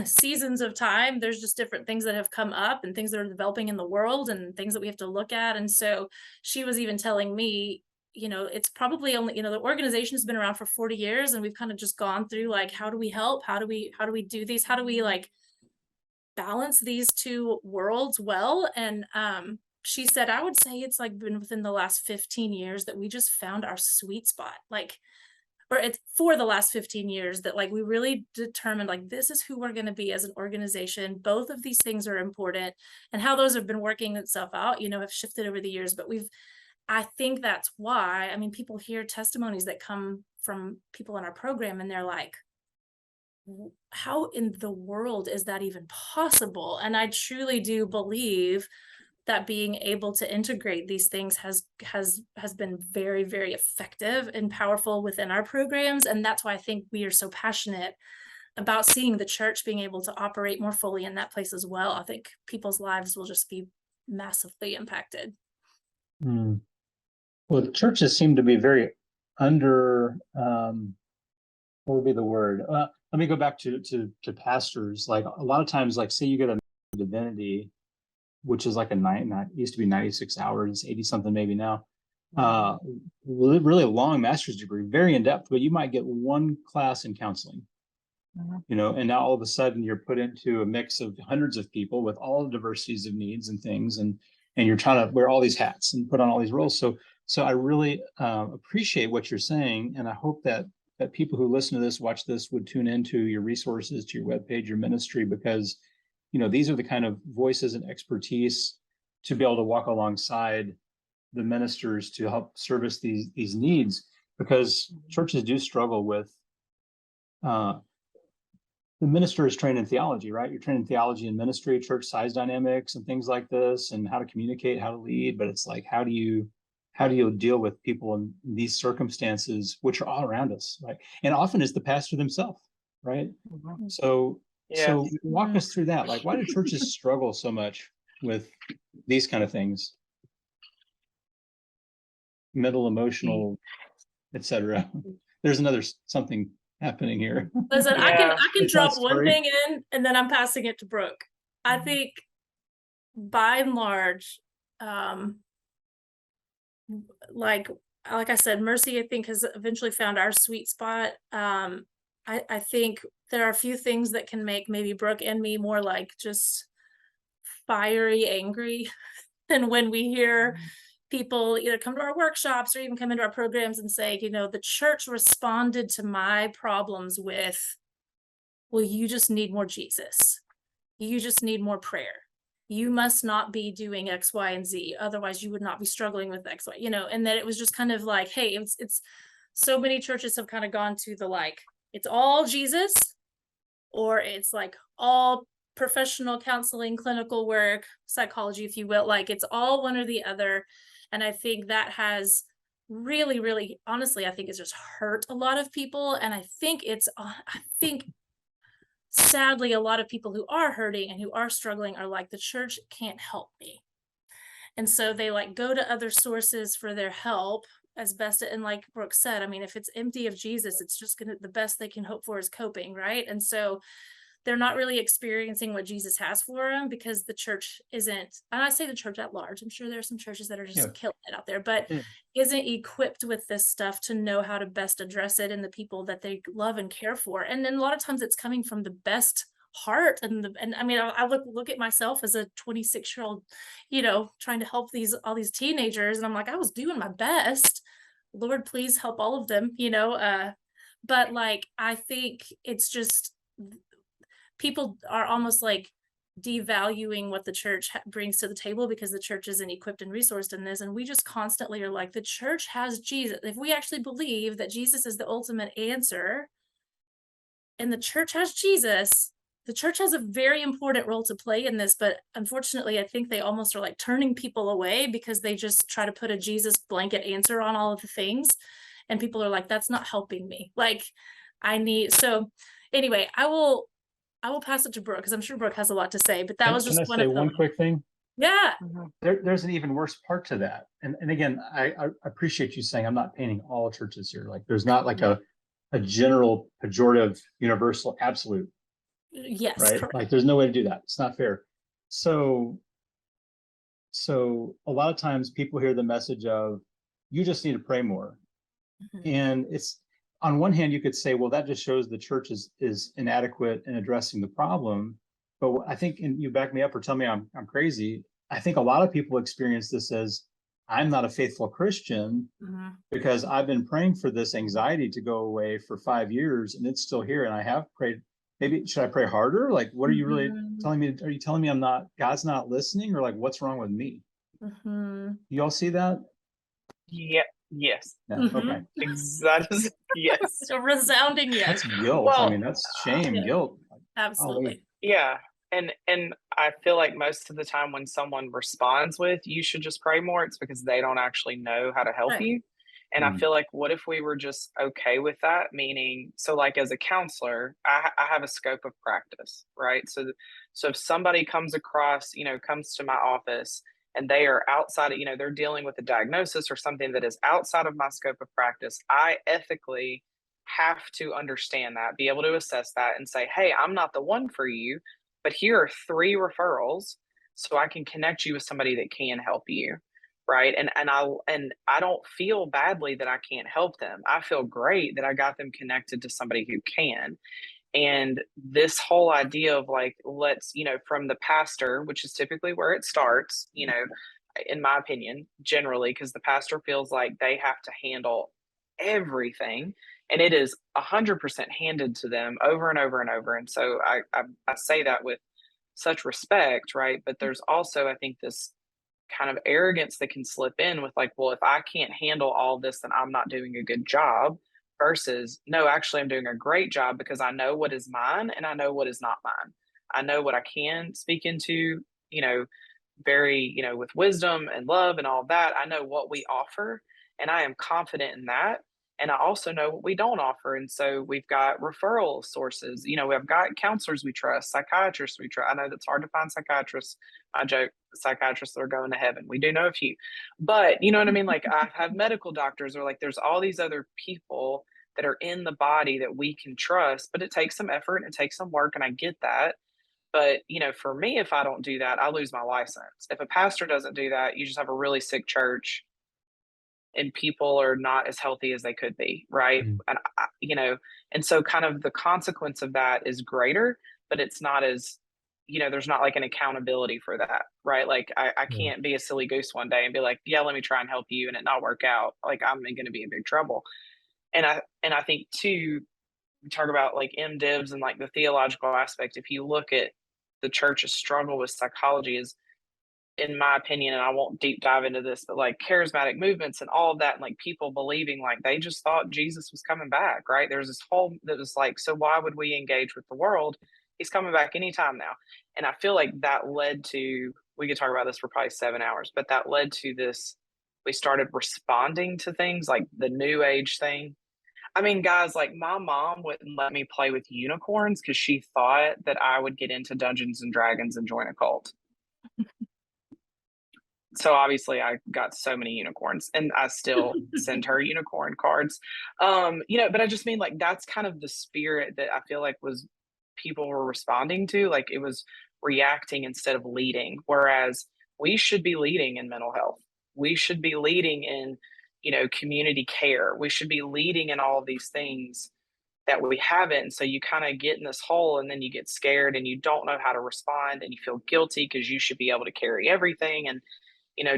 seasons of time. There's just different things that have come up and things that are developing in the world and things that we have to look at. And so she was even telling me, you know, it's probably only, you know, the organization has been around for 40 years and we've kind of just gone through like, how do we help? How do we do these? How do we like balance these two worlds well? And she said, I would say it's like been within the last 15 years that we just found our sweet spot. Like, or it's for the last 15 years that like we really determined like this is who we're going to be as an organization. Both of these things are important, and how those have been working itself out, you know, have shifted over the years. But I think that's why, I mean, people hear testimonies that come from people in our program and they're like, how in the world is that even possible? And I truly do believe that being able to integrate these things has been very, very effective and powerful within our programs. And that's why I think we are so passionate about seeing the church being able to operate more fully in that place as well. I think people's lives will just be massively impacted. Well, the churches seem to be very under, what would be the word? Let me go back to pastors. Like a lot of times, like say you get a divinity, which is like used to be 96 hours, 80 something maybe now. Really a long master's degree, very in depth, but you might get one class in counseling, you know, and now all of a sudden you're put into a mix of hundreds of people with all the diversities of needs and things, and you're trying to wear all these hats and put on all these roles. So I really appreciate what you're saying, and I hope that people who listen to this, watch this, would tune into your resources, to your webpage, your ministry, because you know, these are the kind of voices and expertise to be able to walk alongside the ministers to help service these needs, because churches do struggle with, the minister is trained in theology, right? You're trained in theology and ministry, church size dynamics and things like this, and how to communicate, how to lead. But it's like, how do you deal with people in these circumstances, which are all around us, right? And often it's the pastor themselves, right? So walk us through that. Like, why do churches struggle so much with these kind of things? Mental, emotional, etc. There's another something happening here. Listen, I can drop one thing in and then I'm passing it to Brooke. I think by and large, like I said, Mercy, I think, has eventually found our sweet spot. I think there are a few things that can make maybe Brooke and me more like just fiery, angry. And when we hear people either come to our workshops or even come into our programs and say, you know, the church responded to my problems with, well, you just need more Jesus. You just need more prayer. You must not be doing X, Y, and Z. Otherwise, you would not be struggling with X, Y, you know, and that it was just kind of like, hey, it's so many churches have kind of gone to the like, it's all Jesus, or it's like all professional counseling, clinical work, psychology, if you will, like it's all one or the other. And I think that has really, really, honestly, I think it's just hurt a lot of people. And I think sadly, a lot of people who are hurting and who are struggling are like, the church can't help me. And so they like go to other sources for their help as best. And like Brooke said, I mean, if it's empty of Jesus, it's just gonna, the best they can hope for is coping, right? And so they're not really experiencing what Jesus has for them because the church isn't, and I say the church at large, I'm sure there are some churches that are just Yeah. killing it out there, but Yeah. isn't equipped with this stuff to know how to best address it in the people that they love and care for. And then a lot of times it's coming from the best heart. And I mean, I look at myself as a 26-year-old, trying to help all these teenagers. And I'm like, I was doing my best. Lord, please help all of them, but like, I think it's just, people are almost like devaluing what the church brings to the table because the church isn't equipped and resourced in this. And we just constantly are like, the church has Jesus. If we actually believe that Jesus is the ultimate answer and the church has Jesus, the church has a very important role to play in this. But unfortunately, I think they almost are like turning people away because they just try to put a Jesus blanket answer on all of the things. And people are like, that's not helping me. Like, so anyway, I will pass it to Brooke because I'm sure Brooke has a lot to say, but that was Can just I one say of one them. quick thing? Yeah. There's an even worse part to that. And again, I appreciate you saying I'm not painting all churches here. Like there's not like a general pejorative universal absolute, Yes, right? correct. Like there's no way to do that. It's not fair. So a lot of times people hear the message of you just need to pray more. And it's, on one hand, you could say, well, that just shows the church is inadequate in addressing the problem. But I think, and you back me up or tell me I'm crazy, I think a lot of people experience this as I'm not a faithful Christian because I've been praying for this anxiety to go away for 5 years and it's still here. And I have prayed. Maybe should I pray harder? Like, what are you really telling me? Are you telling me God's not listening, or like what's wrong with me? You all see that? Yeah. Yes. Yeah. Okay. Exactly. Yes. So resounding yes. That's guilt. Well, I mean, that's shame, guilt. Absolutely. Yeah. And I feel like most of the time when someone responds with, you should just pray more, it's because they don't actually know how to help Right. you. And I Mm. feel like, what if we were just okay with that? Meaning, so like as a counselor, I have a scope of practice, right? So if somebody comes to my office and they are outside of, they're dealing with a diagnosis or something that is outside of my scope of practice, I ethically have to understand that, be able to assess that and say, hey, I'm not the one for you, but here are 3 referrals so I can connect you with somebody that can help you. Right. And I don't feel badly that I can't help them. I feel great that I got them connected to somebody who can. And this whole idea of like, let's, from the pastor, which is typically where it starts, in my opinion, generally, because the pastor feels like they have to handle everything. And it is 100% handed to them over and over and over. And so I say that with such respect, right? But there's also, I think, this kind of arrogance that can slip in with like, well, if I can't handle all this, then I'm not doing a good job. Versus, no, actually, I'm doing a great job because I know what is mine and I know what is not mine. I know what I can speak into, very, with wisdom and love and all that. I know what we offer and I am confident in that. And I also know what we don't offer. And so we've got referral sources, we've got counselors we trust, psychiatrists we trust. I know that's hard to find psychiatrists. I joke, psychiatrists that are going to heaven. We do know a few, but you know what I mean? Like I have medical doctors, or like there's all these other people that are in the body that we can trust, but it takes some effort and it takes some work. And I get that. But, for me, if I don't do that, I lose my license. If a pastor doesn't do that, you just have a really sick church and people are not as healthy as they could be. Right. Mm. And, and so kind of the consequence of that is greater, but it's not as, there's not like an accountability for that. Right. Like I can't be a silly goose one day and be like, yeah, let me try and help you and it not work out. Like I'm going to be in big trouble. And I think too, we talk about like MDivs and like the theological aspect. If you look at the church's struggle with psychology is, in my opinion, and I won't deep dive into this, but like charismatic movements and all of that, and like people believing like they just thought Jesus was coming back, right? There's this whole that was like, so why would we engage with the world? He's coming back anytime now. And I feel like that led to, we could talk about this for probably 7 hours, but that led to this, we started responding to things like the new age thing. I mean, guys, like my mom wouldn't let me play with unicorns because she thought that I would get into Dungeons and Dragons and join a cult. So obviously I got so many unicorns and I still send her unicorn cards. But I just mean like that's kind of the spirit that I feel like was people were responding to. Like it was reacting instead of leading. Whereas we should be leading in mental health. We should be leading in, community care. We should be leading in all of these things that we haven't. And so you kind of get in this hole and then you get scared and you don't know how to respond and you feel guilty because you should be able to carry everything. And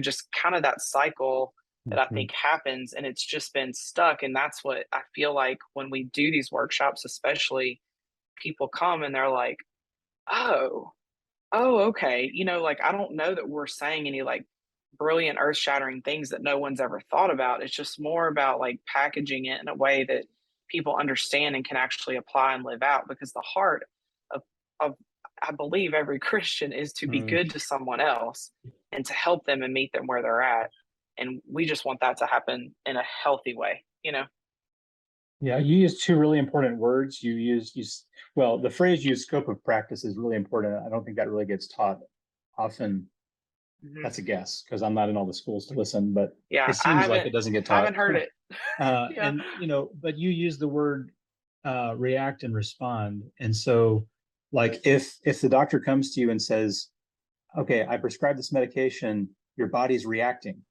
just kind of that cycle that I think happens and it's just been stuck. And that's what I feel like when we do these workshops, especially people come and they're like, oh, okay. Like I don't know that we're saying any like brilliant earth shattering things that no one's ever thought about. It's just more about like packaging it in a way that people understand and can actually apply and live out because the heart of I believe every Christian is to be good to someone else and to help them and meet them where they're at. And we just want that to happen in a healthy way. Yeah, you use two really important words. Well, the phrase "use scope of practice" is really important. I don't think that really gets taught often. That's a guess because I'm not in all the schools to listen, but Yeah, it seems like it doesn't get I taught. haven't heard it. Yeah. And but you use the word react and respond. And so, like, if the doctor comes to you and says, "Okay, I prescribed this medication, your body's reacting,"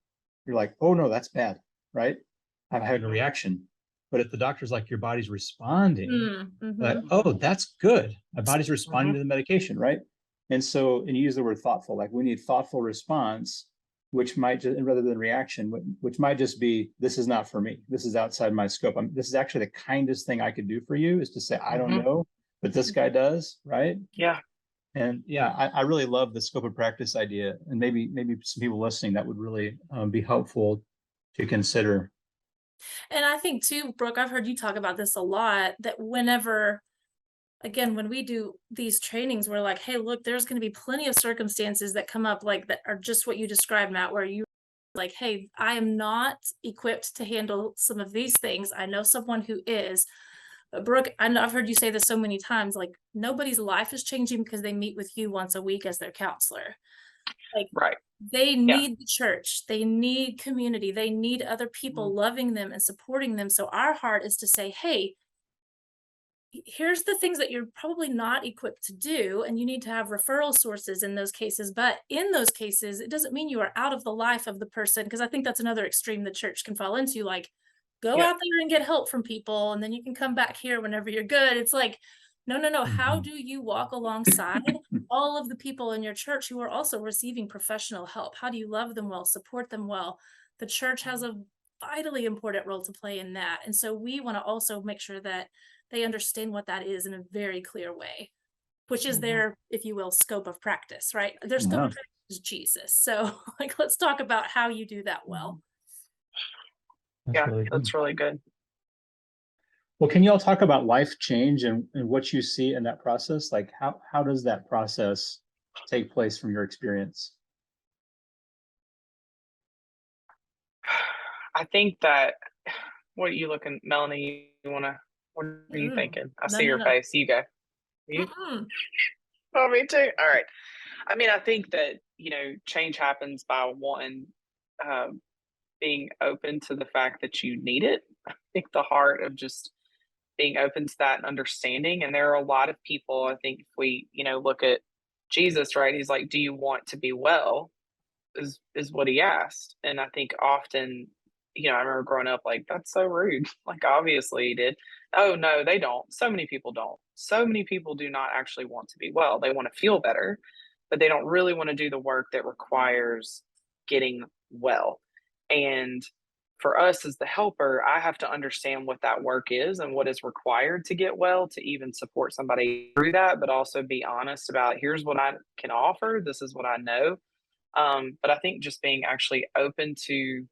you're like, "Oh no, that's bad," right? I'm having a reaction. But if the doctor's like, "Your body's responding," like, "Oh, that's good. My body's responding to the medication," right? And so, and you use the word thoughtful, like we need thoughtful response, which might just, rather than reaction, which might just be, this is not for me. This is outside my scope. This is actually the kindest thing I could do for you is to say, I don't know, but this guy does, right? Yeah. And yeah, I really love the scope of practice idea. And maybe some people listening, that would really be helpful to consider. And I think too, Brooke, I've heard you talk about this a lot, that again, when we do these trainings, we're like, hey, look, there's going to be plenty of circumstances that come up like that are just what you described, Matt, where you like, hey, I am not equipped to handle some of these things. I know someone who is. But Brooke, I know I've heard you say this so many times, like nobody's life is changing because they meet with you once a week as their counselor. Like Right. they Yeah. need the church, they need community, they need other people loving them and supporting them. So our heart is to say, hey, here's the things that you're probably not equipped to do, and you need to have referral sources in those cases. But in those cases, it doesn't mean you are out of the life of the person, because I think that's another extreme the church can fall into, like go Yeah. out there and get help from people and then you can come back here whenever you're good. It's like, no. How do you walk alongside all of the people in your church who are also receiving professional help? How do you love them well, support them well? The church has a vitally important role to play in that. And so we want to also make sure that they understand what that is in a very clear way, which is their, if you will, scope of practice, right? Their scope of practice is Jesus. So like, let's talk about how you do that well. That's really good. Well, can you all talk about life change and what you see in that process? Like how does that process take place from your experience? I think that what are you looking, Melanie? What are you thinking? I see your face. You go. You? Oh, me too. All right. I mean, I think that, change happens by one, being open to the fact that you need it. I think the heart of just being open to that and understanding. And there are a lot of people, I think if we, look at Jesus, right? He's like, do you want to be well? Is what he asked. And I think often, I remember growing up like, that's so rude. Like, obviously he did. Oh, no, they don't. So many people don't. So many people do not actually want to be well. They want to feel better, but they don't really want to do the work that requires getting well. And for us as the helper, I have to understand what that work is and what is required to get well to even support somebody through that, but also be honest about here's what I can offer. This is what I know. But I think just being actually open to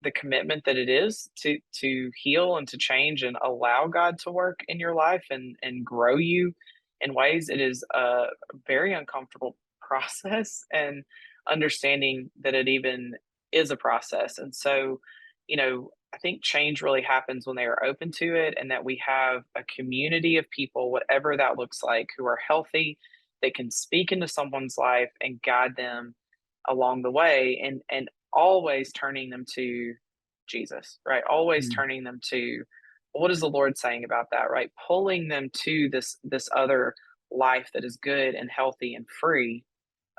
the commitment that it is to heal and to change and allow God to work in your life and grow you in ways, it is a very uncomfortable process, and understanding that it even is a process. And so, I think change really happens when they are open to it, and that we have a community of people, whatever that looks like, who are healthy, they can speak into someone's life and guide them along the way, and always turning them to Jesus, right? Always Mm. turning them to, what is the Lord saying about that, right? Pulling them to this other life that is good and healthy and free,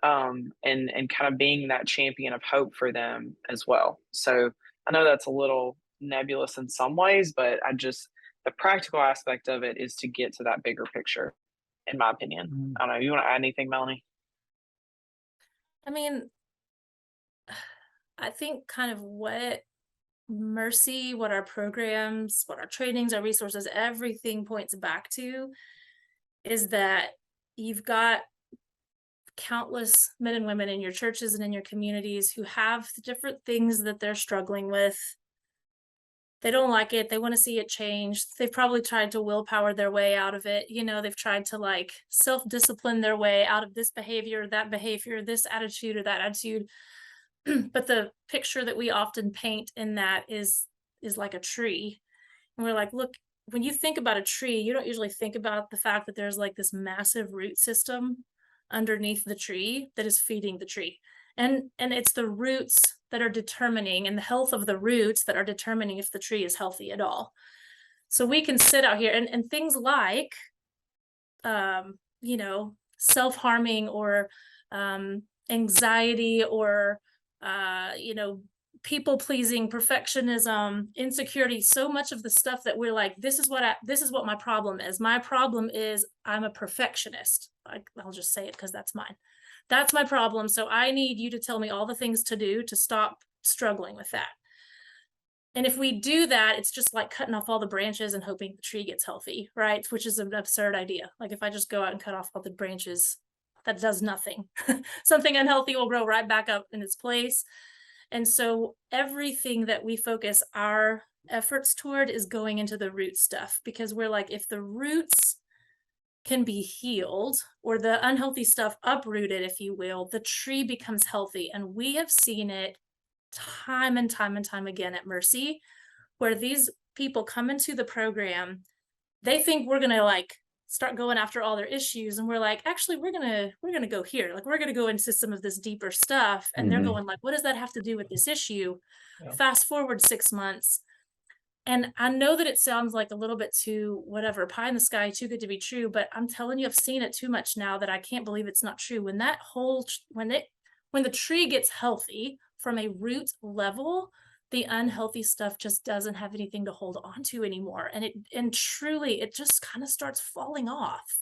and kind of being that champion of hope for them as well. So I know that's a little nebulous in some ways, but the practical aspect of it is to get to that bigger picture, in my opinion. Mm. I don't know. You want to add anything, Melanie? I mean, I think kind of what Mercy, what our programs, what our trainings, our resources, everything points back to is that you've got countless men and women in your churches and in your communities who have different things that they're struggling with. They don't like it. They want to see it change. They've probably tried to willpower their way out of it. They've tried to like self-discipline their way out of this behavior, this attitude or that attitude. But the picture that we often paint in that is like a tree. And we're like, look, when you think about a tree, you don't usually think about the fact that there's like this massive root system underneath the tree that is feeding the tree. And it's the roots that are determining, and the health of the roots that are determining if the tree is healthy at all. So we can sit out here and things like self-harming or anxiety or people pleasing, perfectionism, insecurity, so much of the stuff that we're like, this is what my problem is. My problem is I'm a perfectionist. I'll just say it because that's mine. That's my problem. So I need you to tell me all the things to do to stop struggling with that. And if we do that, it's just like cutting off all the branches and hoping the tree gets healthy, right? Which is an absurd idea. Like if I just go out and cut off all the branches, that does nothing. Something unhealthy will grow right back up in its place. And so everything that we focus our efforts toward is going into the root stuff, because we're like, if the roots can be healed or the unhealthy stuff uprooted, if you will, the tree becomes healthy. And we have seen it time and time and time again at Mercy, where these people come into the program, they think we're going to like start going after all their issues, and we're like, actually we're going to go here, like we're going to go into some of this deeper stuff, and they're going like, what does that have to do with this issue? Yeah. Fast forward 6 months, and I know that it sounds like a little bit too whatever, pie in the sky, too good to be true, but I'm telling you, I've seen it too much now that I can't believe it's not true. When the tree gets healthy from a root level, the unhealthy stuff just doesn't have anything to hold on to anymore. And truly, it just kind of starts falling off.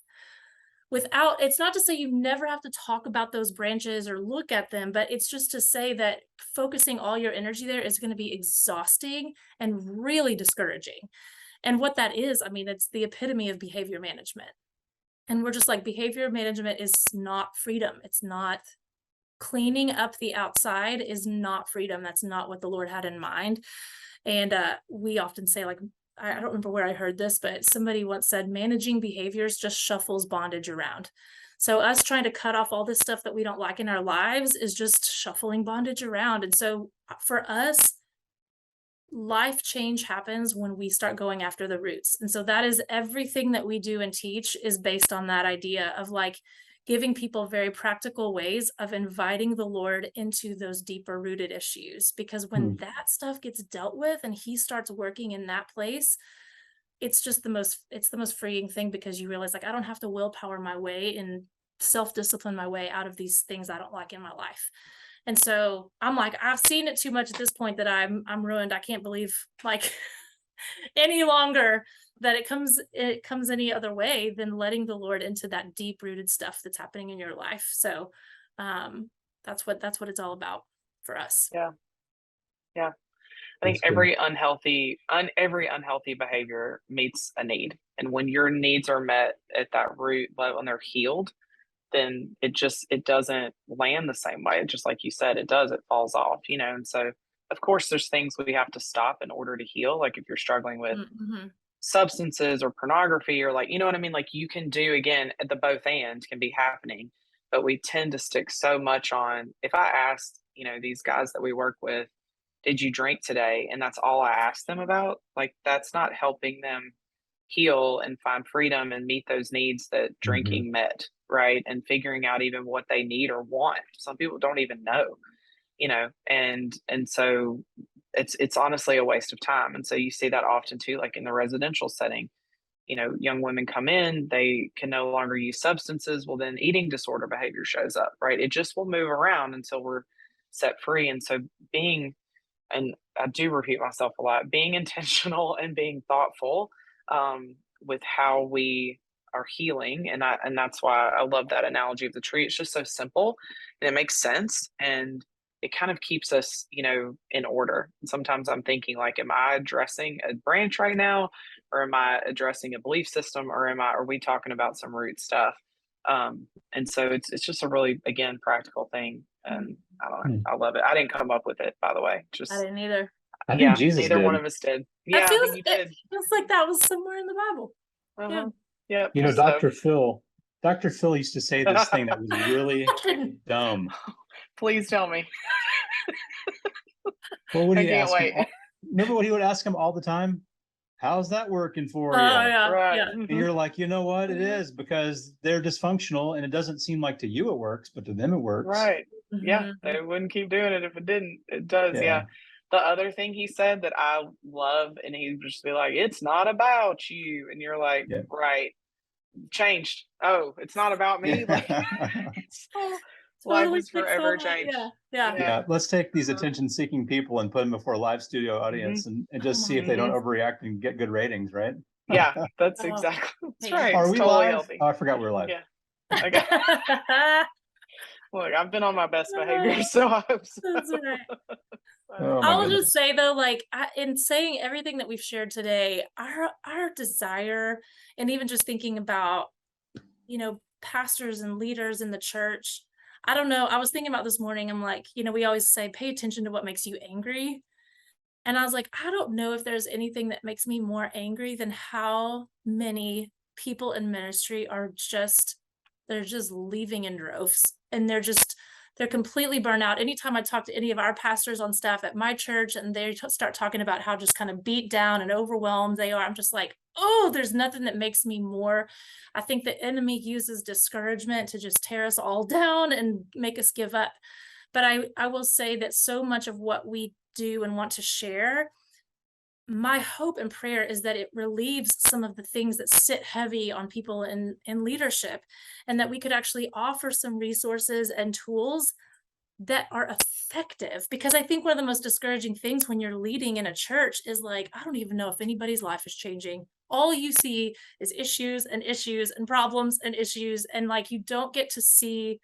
It's not to say you never have to talk about those branches or look at them, but it's just to say that focusing all your energy there is going to be exhausting and really discouraging. And what that is, I mean, it's the epitome of behavior management. And we're just like, behavior management is not freedom. It's not cleaning up the outside is not freedom. That's not what the Lord had in mind. And we often say, like, I don't remember where I heard this, but somebody once said, managing behaviors just shuffles bondage around. So us trying to cut off all this stuff that we don't like in our lives is just shuffling bondage around. And so for us, life change happens when we start going after the roots. And so that is everything that we do and teach is based on that idea of like giving people very practical ways of inviting the Lord into those deeper rooted issues. Because when that stuff gets dealt with and he starts working in that place, it's the most freeing thing, because you realize, like, I don't have to willpower my way and self-discipline my way out of these things I don't like in my life. And so I'm like, I've seen it too much at this point that I'm ruined. I can't believe like any longer that it comes any other way than letting the Lord into that deep rooted stuff that's happening in your life. So that's what it's all about for us. Yeah. I think every unhealthy behavior meets a need. And when your needs are met at that root level and they're healed, then it doesn't land the same way. Just like you said, it falls off, And so of course there's things we have to stop in order to heal. Like if you're struggling with substances or pornography or like, you know what I mean? Like you can do, again, at the both ends can be happening, but we tend to stick so much on, if I asked, these guys that we work with, did you drink today? And that's all I ask them about. Like, that's not helping them heal and find freedom and meet those needs that drinking met, right? And figuring out even what they need or want. Some people don't even know, and so it's honestly a waste of time. And so you see that often too, like in the residential setting. Young women come in, they can no longer use substances. Well, then eating disorder behavior shows up, right? It just will move around until we're set free. And so and I do repeat myself a lot, being intentional and being thoughtful with how we are healing. And that's why I love that analogy of the tree. It's just so simple and it makes sense. And it kind of keeps us, in order. And sometimes I'm thinking, like, am I addressing a branch right now, or am I addressing a belief system, or are we talking about some root stuff? And so it's just a really, again, practical thing. And I don't know, I love it. I didn't come up with it, by the way. I didn't either. I think Jesus neither did. one of us did. Yeah, I think you did. It feels like that was somewhere in the Bible. Yeah. Dr. Phil used to say this thing that was really dumb. Please tell me. What would I he can't ask wait. him? Remember what he would ask him all the time? How's that working for you? Yeah, Right. yeah. And you're like, you know what? It is, because they're dysfunctional, and it doesn't seem like to you it works, but to them it works. Right. Yeah, they wouldn't keep doing it if it didn't. It does. Yeah. The other thing he said that I love, and he'd just be like, "It's not about you," and you're like, "Right, changed. Oh, it's not about me." Like, life is forever changed. Yeah. Let's take these attention-seeking people and put them before a live studio audience and just see if they don't overreact and get good ratings, right? Yeah, that's exactly. That's right. Are it's we totally live? healthy. Oh, I forgot we were live. Yeah. Okay. Look, I've been on my best behavior, so I hope so. That's right. Oh, my I'll goodness. just say though, like in saying everything that we've shared today, our desire, and even just thinking about, pastors and leaders in the church. I don't know. I was thinking about this morning. I'm like, we always say, pay attention to what makes you angry. And I was like, I don't know if there's anything that makes me more angry than how many people in ministry they're just leaving in droves, and they're completely burnt out. Anytime I talk to any of our pastors on staff at my church and they start talking about how just kind of beat down and overwhelmed they are, I'm just like, oh, there's nothing that makes me more. I think the enemy uses discouragement to just tear us all down and make us give up. But I will say that so much of what we do and want to share, my hope and prayer is that it relieves some of the things that sit heavy on people in leadership, and that we could actually offer some resources and tools that are effective. Because I think one of the most discouraging things when you're leading in a church is like, I don't even know if anybody's life is changing. All you see is issues and problems and issues. And like, you don't get to see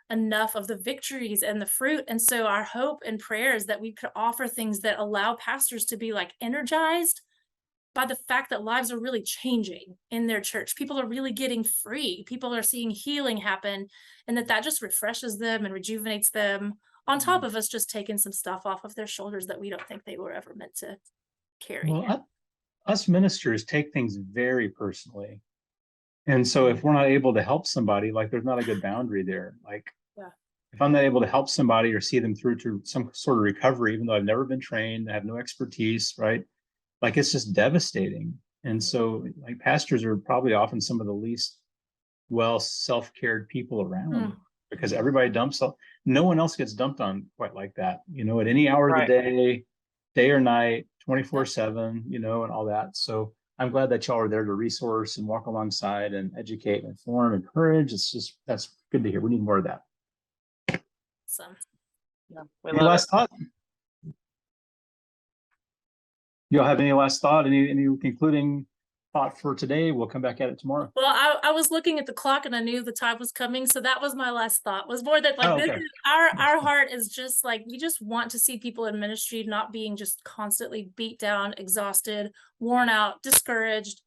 enough of the victories and the fruit. And so our hope and prayer is that we could offer things that allow pastors to be like energized by the fact that lives are really changing in their church. People are really getting free. People are seeing healing happen, and that just refreshes them and rejuvenates them, on top of us just taking some stuff off of their shoulders that we don't think they were ever meant to carry. Well, us ministers take things very personally. And so if we're not able to help somebody, like, there's not a good boundary there. Like, if I'm not able to help somebody or see them through to some sort of recovery, even though I've never been trained, I have no expertise, right? Like, it's just devastating. And so, like, pastors are probably often some of the least well self-cared people around, because everybody dumps up. No one else gets dumped on quite like that, at any hour of the day or night, 24/7, and all that. So I'm glad that y'all are there to resource and walk alongside and educate, and inform, and encourage. That's good to hear. We need more of that. Awesome. Yeah, any last thought? Y'all have any last thought? Any concluding thought for today? We'll come back at it tomorrow. Well, I was looking at the clock and I knew the time was coming, so that was my last thought. Was more that like, this is our heart is just like, we just want to see people in ministry not being just constantly beat down, exhausted, worn out, discouraged,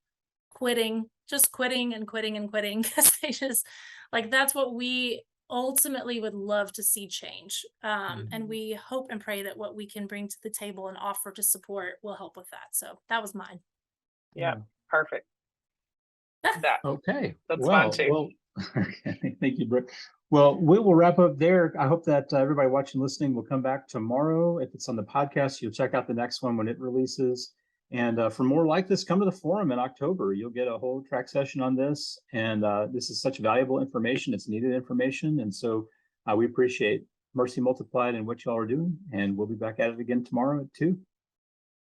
quitting and quitting, because they just, like, that's what we ultimately would love to see change. And we hope and pray that what we can bring to the table and offer to support will help with that. So that was mine. Yeah, perfect. Okay. That's mine too. Well, Okay, thank you, Brooke. Well, we will wrap up there. I hope that everybody watching, listening will come back tomorrow. If it's on the podcast, you'll check out the next one when it releases. And for more like this, come to the forum in October. You'll get a whole track session on this. And this is such valuable information. It's needed information. And so we appreciate Mercy Multiplied and what y'all are doing. And we'll be back at it again tomorrow at 2.